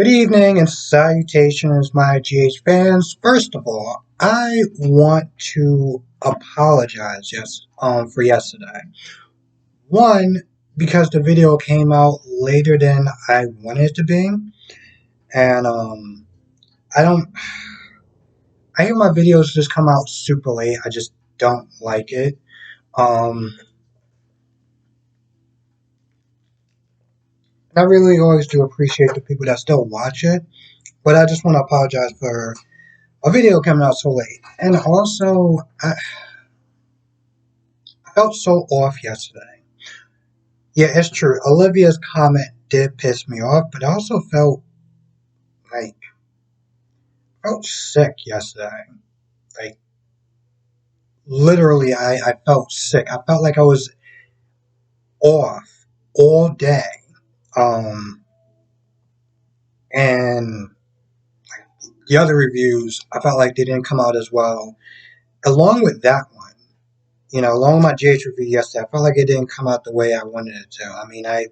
Good evening and salutations, my GH fans. First of all, I want to apologize for yesterday. One, because the video came out later than I wanted it to be, and I don't. I hear my videos just come out super late. I just don't like it. Um, I really always do appreciate the people that still watch it, but I just want to apologize for a video coming out so late. And also, I felt so off yesterday. Yeah, it's true. Olivia's comment did piss me off, but I also like felt sick yesterday. Like literally, I felt sick. I felt like I was off all day. Um, and the other reviews, I felt like they didn't come out as well. Along with that one, along with my GH review yesterday, I felt like it didn't come out the way I wanted it to. I mean, I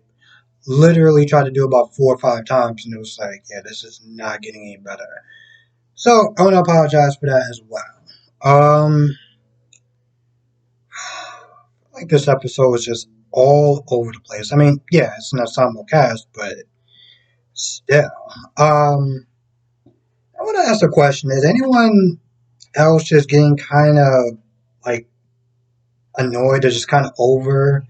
literally tried to do about 4 or 5 times, and it was like, yeah, this is not getting any better. So I want to apologize for that as well. Like this episode was just all over the place. I mean, yeah, it's an ensemble cast, but still. I want to ask a question: is anyone else just getting kind of like annoyed or just kind of over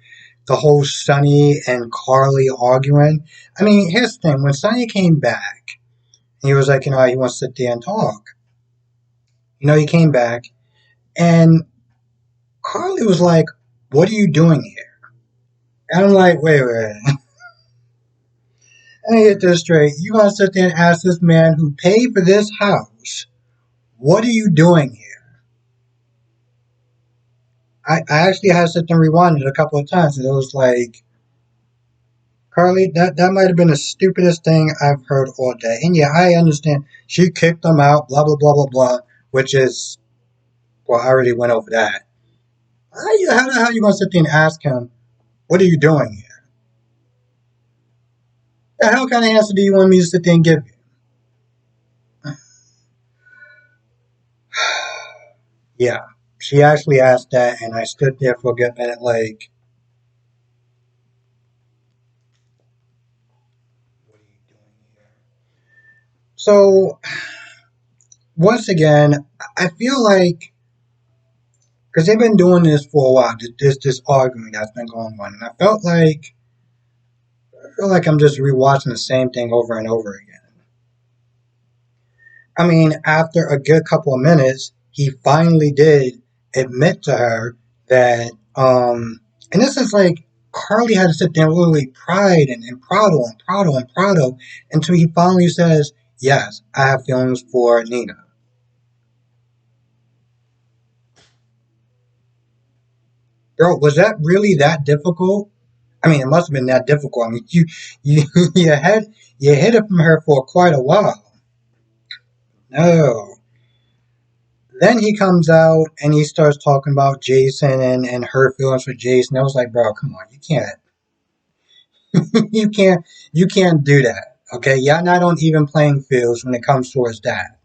the whole Sonny and Carly arguing? I mean, here's the thing: when Sonny came back, he was like, he wants to sit there and talk. He came back, and Carly was like, "What are you doing here?" And I'm like, wait. Let me get this straight. You gonna sit there and ask this man who paid for this house, what are you doing here? I actually had to sit there and rewind it a couple of times, and it was like, Carly, that might have been the stupidest thing I've heard all day. And yeah, I understand. She kicked him out, blah, blah, blah, blah, blah, which is, well, I already went over that. How the hell are you going to sit there and ask him, what are you doing here? The hell kind of answer do you want me to sit there and give you? Yeah, she actually asked that, and I stood there for a good minute like, what are you doing here? So, once again, I feel like, because they've been doing this for a while, this arguing that's been going on, and I feel like I'm just rewatching the same thing over and over again. I mean, after a good couple of minutes, he finally did admit to her that, and this is like, Carly had to sit there and literally pride and proud until he finally says, yes, I have feelings for Nina. Girl, was that really that difficult? I mean, it must have been that difficult. I mean, you, you hid it from her for quite a while. No. Then he comes out and he starts talking about Jason and her feelings for Jason. I was like, bro, come on, you can't, you can't, you can't do that. Okay, y'all not on even playing fields when it comes towards that.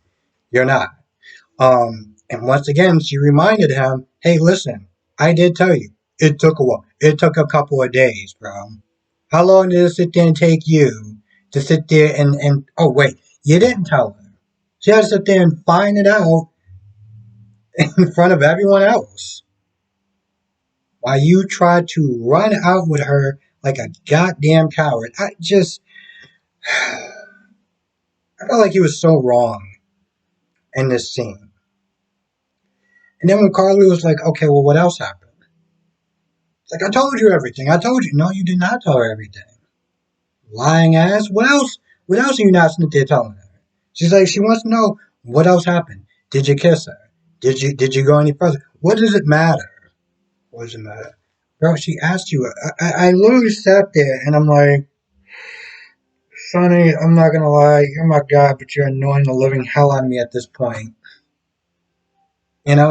You're not. And once again, she reminded him, hey, listen, I did tell you. It took a while. It took a couple of days, bro. How long did it sit there and take you to sit there and oh wait, you didn't tell her. She had to sit there and find it out in front of everyone else. While you tried to run out with her like a goddamn coward. I felt like he was so wrong in this scene. And then when Carly was like, okay, well, what else happened? It's like, I told you everything. I told you. No, you did not tell her everything. Lying ass. What else? What else are you not sitting there telling her? She's like, she wants to know what else happened. Did you kiss her? Did you go any further? What does it matter? What does it matter? Bro, she asked you. I literally sat there and I'm like, Sonny, I'm not gonna lie, you're my guy, but you're annoying the living hell out of me at this point.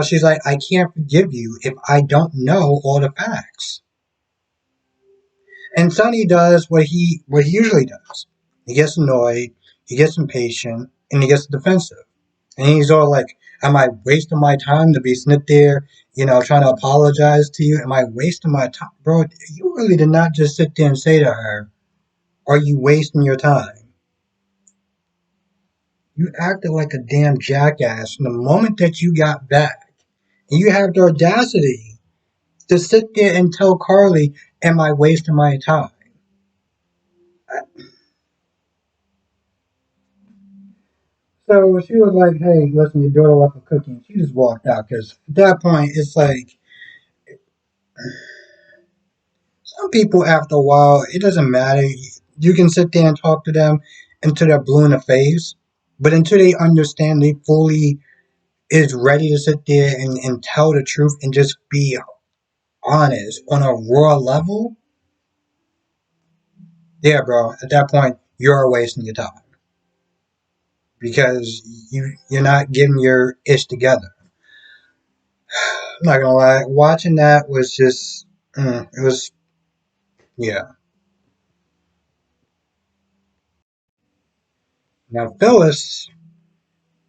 She's like, I can't forgive you if I don't know all the facts. And Sonny does what he usually does. He gets annoyed. he gets impatient, and he gets defensive. And he's all like, am I wasting my time to be sitting there, trying to apologize to you? Am I wasting my time? Bro, you really did not just sit there and say to her, are you wasting your time? You acted like a damn jackass from the moment that you got back. And you have the audacity to sit there and tell Carly, am I wasting my time? So she was like, hey, listen, your daughter left a cookie. And she just walked out because at that point, it's like, some people, after a while, it doesn't matter. You can sit there and talk to them until they're blue in the face, but until they understand they fully is ready to sit there and tell the truth and just be honest on a raw level, yeah, bro, at that point, you're wasting your time because you're not getting your ish together. I'm not gonna lie, watching that was just, it was, yeah. Now, Phyllis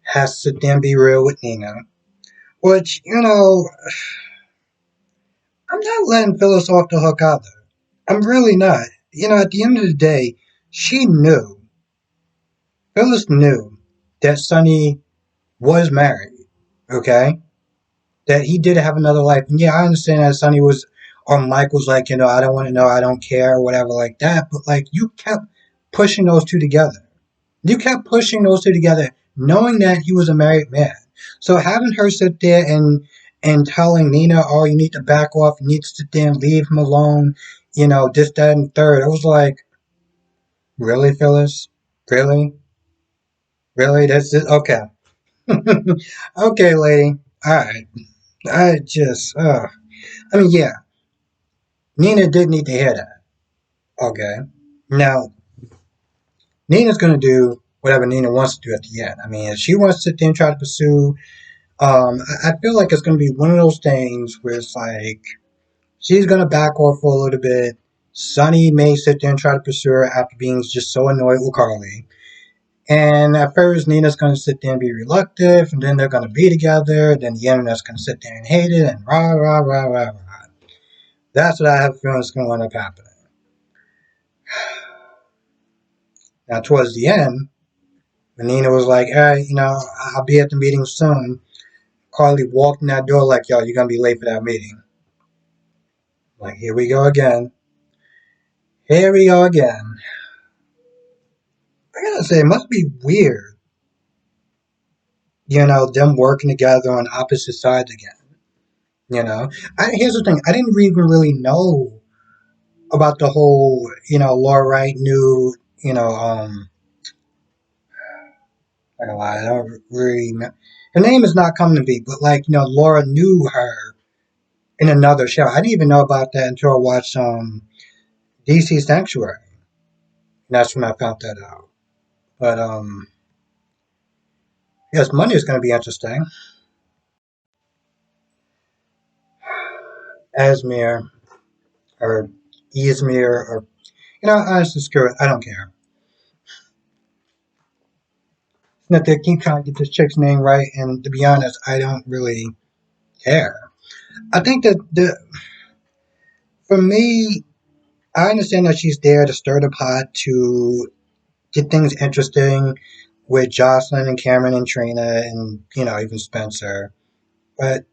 has to sit there and be real with Nina, which, I'm not letting Phyllis off the hook either. I'm really not. At the end of the day, she knew, Phyllis knew that Sonny was married, okay? That he did have another life. And yeah, I understand that Sonny was, or Mike was like, I don't want to know, I don't care, or whatever like that. But like, you kept pushing those two together. You kept pushing those two together, knowing that he was a married man. So having her sit there and telling Nina, oh, you need to back off, you need to sit there and leave him alone, this, that, and third. I was like, really, Phyllis? Really? Really? That's it? Okay. Okay, lady. All right. I just, I mean, yeah, Nina did need to hear that. Okay. Now, Nina's going to do whatever Nina wants to do at the end. I mean, if she wants to sit there and try to pursue, I feel like it's going to be one of those things where it's like she's going to back off for a little bit. Sonny may sit there and try to pursue her after being just so annoyed with Carly. And at first, Nina's going to sit there and be reluctant, and then they're going to be together. Then the internet's going to sit there and hate it, and rah, rah, rah, rah, rah. That's what I have a feeling is going to end up happening. Now, towards the end, when Nina was like, hey, I'll be at the meeting soon, Carly walked in that door like, yo, you're going to be late for that meeting. Like, here we go again. Here we go again. I gotta say, it must be weird, them working together on opposite sides again. Here's the thing, I didn't even really know about the whole, Laura Wright knew, I don't lie, I don't really know. Her name is not coming to me, but like, Laura knew her in another show. I didn't even know about that until I watched DC Sanctuary. And that's when I found that out. But yes, Monday is gonna be interesting. Asmir or Izmir or honestly screw it, I don't care. That they keep trying to get this chick's name right, and to be honest, I don't really care. I think that for me, I understand that she's there to stir the pot to get things interesting with Jocelyn and Cameron and Trina and even Spencer. But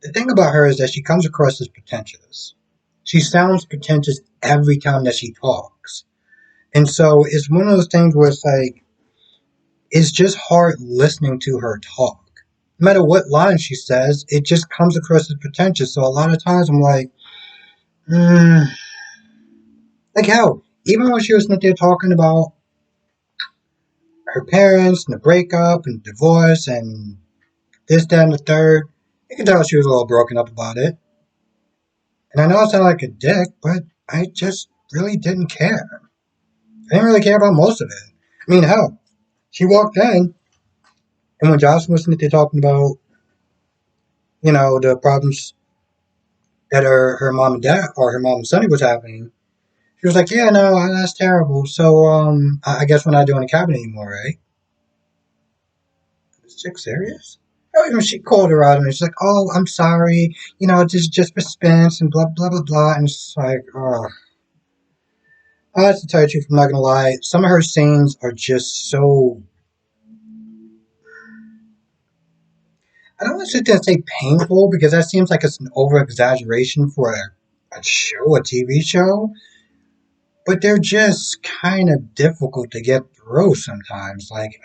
the thing about her is that she comes across as pretentious. She sounds pretentious every time that she talks, and so it's one of those things where it's like it's just hard listening to her talk. No matter what line she says, it just comes across as pretentious. So a lot of times I'm like, mm, like how even when she was there talking about her parents and the breakup and divorce and this, that, and the third, you can tell she was a little broken up about it. And I know I sound like a dick, but I just really didn't care. I didn't really care about most of it. I mean, hell, she walked in, and when Josh was there talking about, the problems that her mom and dad or her mom and Sonny was having, She was like, yeah, no, that's terrible. So, I guess we're not doing the cabinet anymore, right? Is chick serious? Oh, and she called her out and she's like, oh, I'm sorry. Just for Spence and blah, blah, blah, blah. And it's like, oh. To tell you the truth, I'm not gonna lie. Some of her scenes are just so. I don't want to sit there and say painful because that seems like it's an over exaggeration for a show, a TV show. But they're just kind of difficult to get through sometimes. Like,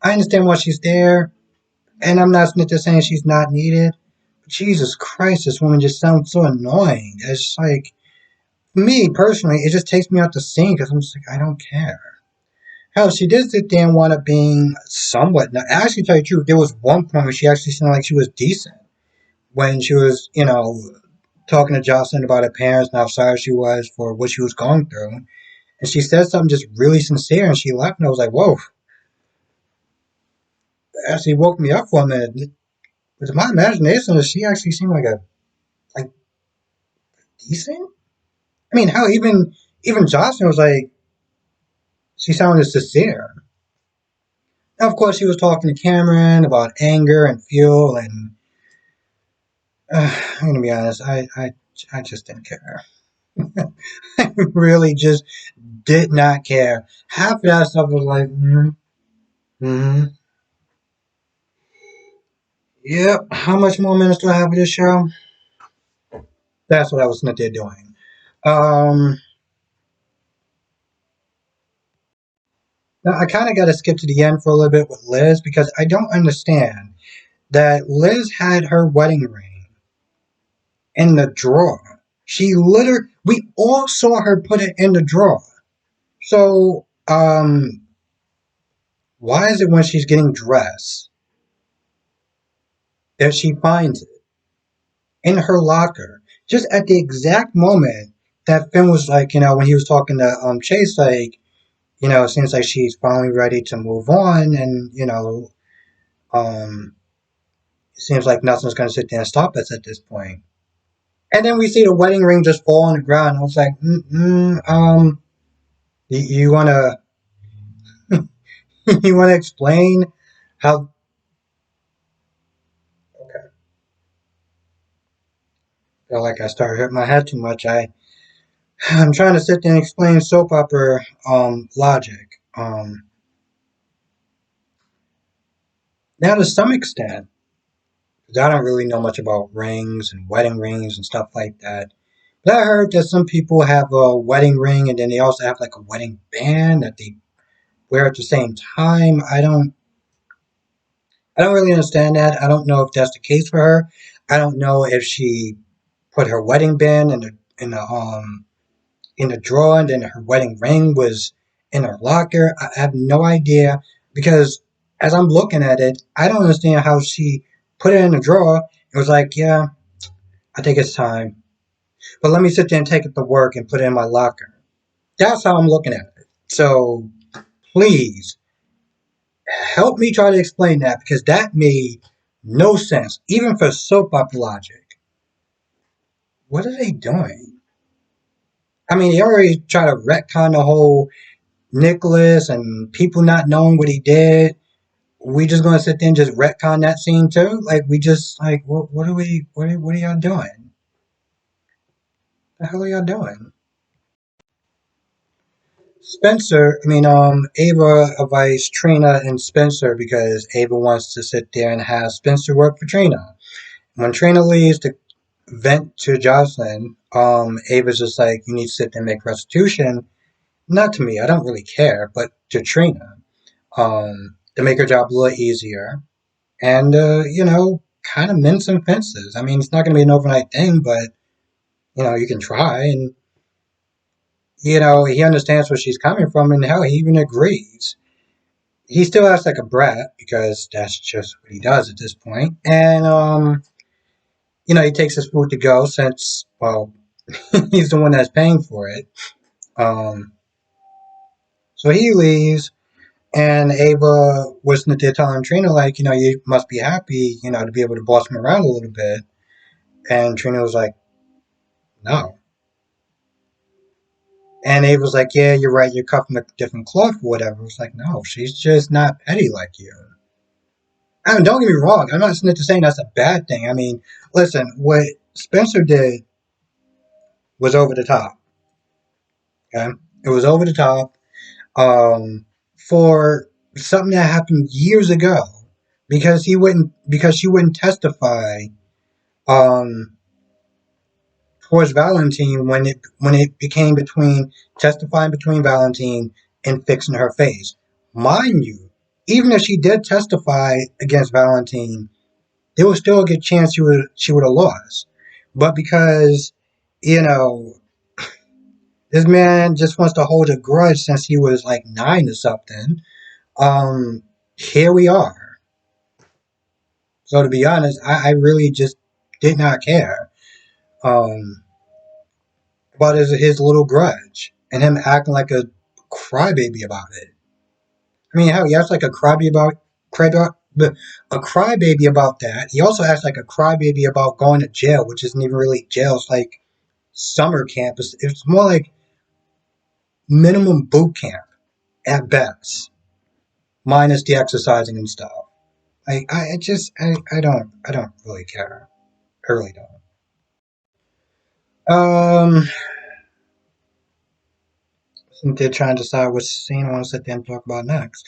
I understand why she's there, and I'm not just saying she's not needed. But Jesus Christ, this woman just sounds so annoying. It's like, me personally, it just takes me out the scene because I'm just like, I don't care. Hell, she did sit there and wound up being somewhat. Now, actually, to tell you the truth, there was one point where she actually sounded like she was decent when she was, talking to Jocelyn about her parents and how sorry she was for what she was going through. And she said something just really sincere, and she left, and I was like, whoa. Actually woke me up for a minute. With my imagination, she actually seemed like decent. I mean, how even Jocelyn was like, she sounded sincere. Now, of course, she was talking to Cameron about anger and fuel, and I'm gonna be honest, I just didn't care. I really just did not care. Half of that stuff was like, mm-hmm. Yep. How much more minutes do I have of this show? That's what I was there doing. Um, Now I kind of got to skip to the end for a little bit with Liz because I don't understand that Liz had her wedding ring in the drawer. We all saw her put it in the drawer. So, why is it when she's getting dressed that she finds it in her locker just at the exact moment that Finn was like, when he was talking to Chase, like, it seems like she's finally ready to move on, and it seems like nothing's going to sit there and stop us at this point. And then we see the wedding ring just fall on the ground. I was like, you want to you want to explain how? Okay, I feel like I started hurting my head too much. I'm trying to sit there and explain soap opera logic. Now to some extent, because I don't really know much about rings and wedding rings and stuff like that. But I heard that some people have a wedding ring and then they also have like a wedding band that they wear at the same time. I don't really understand that. I don't know if that's the case for her. I don't know if she put her wedding band in the drawer and then her wedding ring was in her locker. I have no idea because as I'm looking at it, I don't understand how she put it in the drawer and was like, yeah, I think it's time. But let me sit there and take it to work and put it in my locker. That's how I'm looking at it. So please help me try to explain that because that made no sense, even for soap opera logic. What are they doing? I mean, they already try to retcon the whole Nicholas and people not knowing what he did. We just gonna sit there and just retcon that scene too? Like we just like what are we what are y'all doing? The hell are y'all doing? Ava advised Trina and Spencer because Ava wants to sit there and have Spencer work for Trina. When Trina leaves to vent to Jocelyn, Ava's just like, you need to sit there and make restitution. Not to me, I don't really care, but to Trina, to make her job a little easier. And, kind of mend some fences. I mean, it's not going to be an overnight thing, but, you can try. And, he understands where she's coming from, and hell, he even agrees. He still acts like a brat because that's just what he does at this point. And, he takes his food to go since, well, he's the one that's paying for it. Um, so he leaves, and Ava was there telling Trina, like, you must be happy, to be able to boss him around a little bit. And Trina was like, no. And Ava was like, yeah, you're right, you're cut from a different cloth or whatever. It's like, no, she's just not petty like you. I mean, don't get me wrong. I'm not saying that's a bad thing. I mean, listen, what Spencer did was over the top. Okay, it was over the top for something that happened years ago because she wouldn't testify um, towards Valentine when it became between testifying between Valentine and fixing her face. Mind you, even if she did testify against Valentine, there was still a good chance she would have lost. But because you know this man just wants to hold a grudge since he was like 9 or something, here we are. So to be honest, I really just did not care um, about his little grudge and him acting like a crybaby about it. I mean, hell, he acts like a a crybaby about that. He also acts like a crybaby about going to jail, which isn't even really jail. It's like summer camp. It's more like minimum boot camp at best, minus the exercising and stuff. I don't really care. I really don't. Um, I think they're trying to decide which scene I want to sit there and talk about next.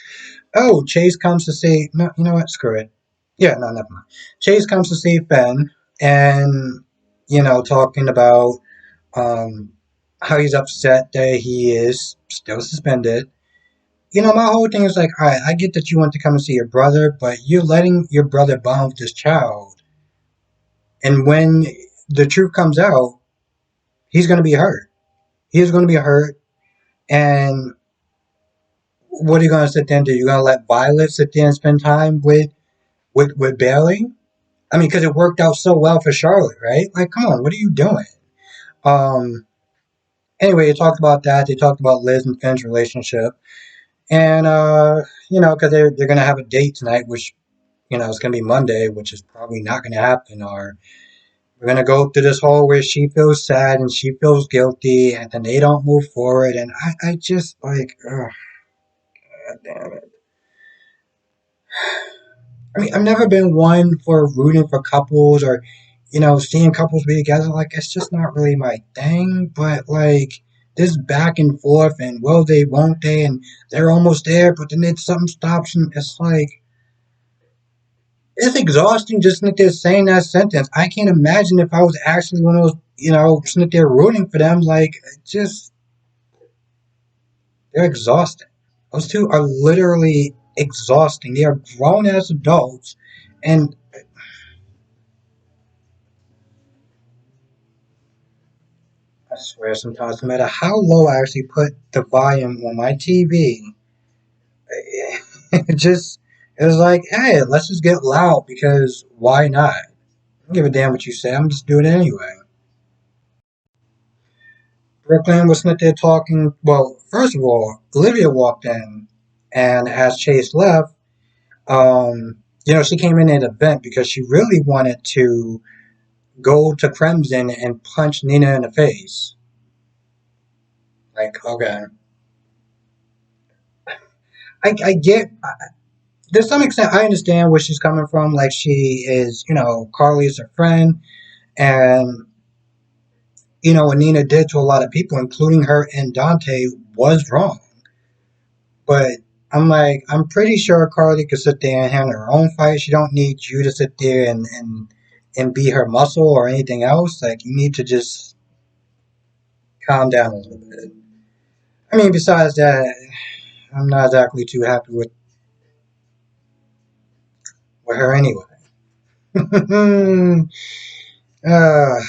Oh, Chase comes to see. No, you know what? Screw it. Yeah, no, never mind. Chase comes to see Ben, and talking about um how he's upset that he is still suspended. My whole thing is like, all right, I get that you want to come and see your brother, but you're letting your brother bond with this child, and when the truth comes out, he's going to be hurt. He's going to be hurt, and what are you going to sit there and do? You're going to let Violet sit there and spend time with Bailey? I mean, because it worked out so well for Charlotte, right? Like, come on, what are you doing? Um. Anyway, they talked about that. They talked about Liz and Finn's relationship, and because they're gonna have a date tonight, which it's gonna be Monday, which is probably not gonna happen. Or we're gonna go through this whole where she feels sad and she feels guilty, and then they don't move forward, and I just like, ugh, God damn it. I mean, I've never been one for rooting for couples or, seeing couples be together. Like, it's just not really my thing. But, like, this back and forth and will they, won't they, and they're almost there, but then something stops them. It's like, it's exhausting just sitting there saying that sentence. I can't imagine if I was actually one of those, sitting there rooting for them. Like, just, they're exhausting. Those two are literally exhausting. They are grown as adults. And I swear sometimes, no matter how low I actually put the volume on my TV, it just it's like, hey, let's just get loud because why not? I don't give a damn what you say. I'm just doing it anyway. Brooklyn was not there talking. Well, first of all, Olivia walked in, and as Chase left, she came in at a vent because she really wanted to go to Crimson and punch Nina in the face. Like, okay, I get to some extent, I understand where she's coming from. Like, she is, Carly's her friend, and what Nina did to a lot of people, including her and Dante, was wrong. But I'm like, I'm pretty sure Carly could sit there and handle her own fight. She don't need you to sit there and be her muscle or anything else. Like, you need to just calm down a little bit. I mean, besides that, I'm not exactly too happy with her anyway. uh,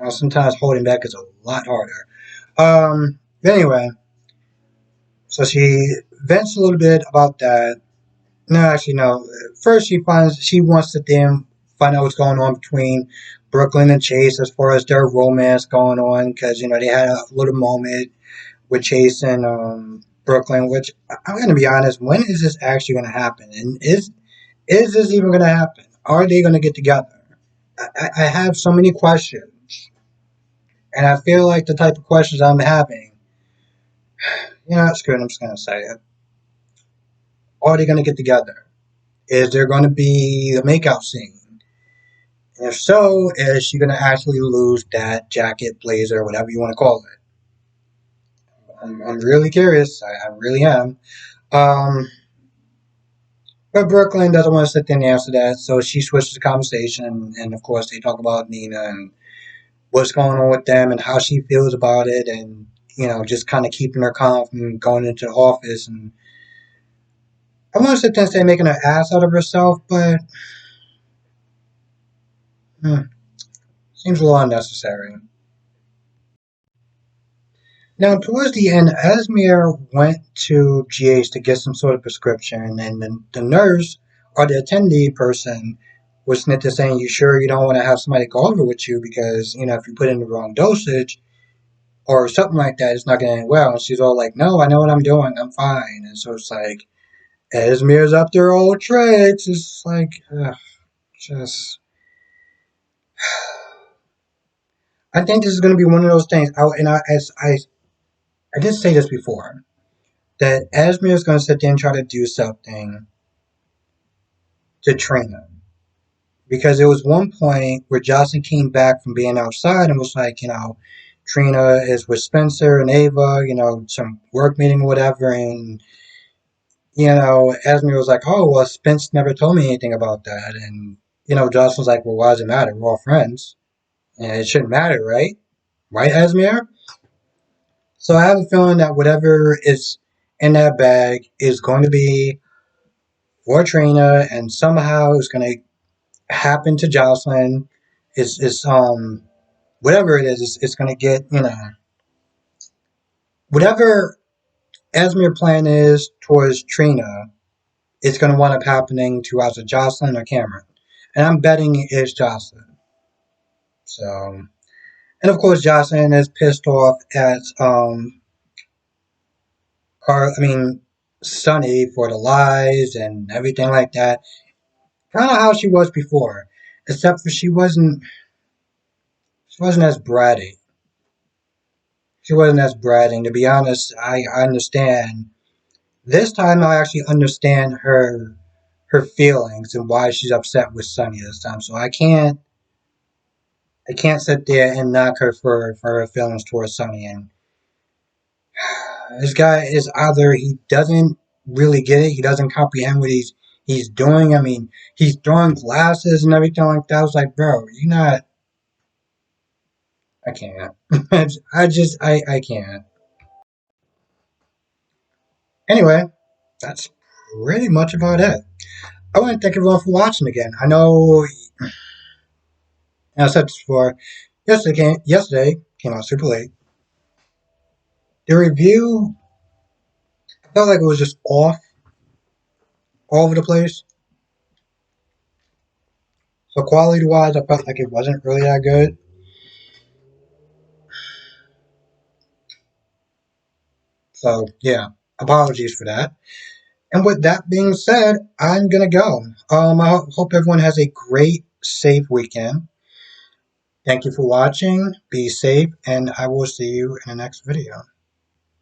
Sometimes holding back is a lot harder. Anyway, so she vents a little bit about that. No, actually, no. First, she wants to then find out what's going on between Brooklyn and Chase as far as their romance going on because they had a little moment with Chase and Brooklyn. Which I'm going to be honest, when is this actually going to happen? And is this even going to happen? Are they going to get together? I have so many questions. And I feel like the type of questions I'm having, screw it, I'm just gonna say it. Are they gonna get together? Is there gonna be a makeout scene? And if so, is she gonna actually lose that jacket, blazer, whatever you want to call it? I'm really curious. I really am. Um, but Brooklyn doesn't want to sit there and answer that, so she switches the conversation, and of course they talk about Nina and what's going on with them and how she feels about it, and just kind of keeping her calm from going into the office. And I want to sit there and say making an ass out of herself, but seems a little unnecessary. Now, towards the end, Esmir went to GH to get some sort of prescription, and the nurse or the attendee person was snipped to saying, "You sure you don't want to have somebody go over with you because if you put in the wrong dosage or something like that, it's not going to end well." And she's all like, "No, I know what I'm doing. I'm fine." And so it's like Esmir's up there old tricks. It's like, just. I think this is going to be one of those things. As I did say this before, that Esmir is going to sit there and try to do something to Trina. Because there was one point where Jocelyn came back from being outside and was like, Trina is with Spencer and Ava, some work meeting or whatever. And, Esmir was like, oh, well, Spence never told me anything about that. And, Jocelyn's like, well, why does it matter? We're all friends. And it shouldn't matter, right? Right, Esmir? So I have a feeling that whatever is in that bag is going to be for Trina and somehow it's going to happen to Jocelyn is whatever it is, it's gonna get whatever Esmir plan is towards Trina, it's gonna wind up happening to either Jocelyn or Cameron. And I'm betting it's Jocelyn. So and of course Jocelyn is pissed off at Sunny for the lies and everything like that. Kinda how she was before. Except for she wasn't as bratty. She wasn't as bratting. To be honest, I understand. This time I actually understand her feelings and why she's upset with Sunny this time. So I can't sit there and knock her for her feelings towards Sunny. And this guy is either he doesn't really get it, he doesn't comprehend what he's doing. I mean, he's throwing glasses and everything like that. I was like, bro, you're not. I can't. I can't. Anyway, that's pretty much about it. I want to thank everyone for watching again. I know, I said this before, yesterday came out super late. The review, I felt like it was just off, all over the place. So quality-wise, I felt like it wasn't really that good. So yeah, apologies for that. And with that being said, I'm gonna go. I hope everyone has a great, safe weekend. Thank you for watching. Be safe, and I will see you in the next video.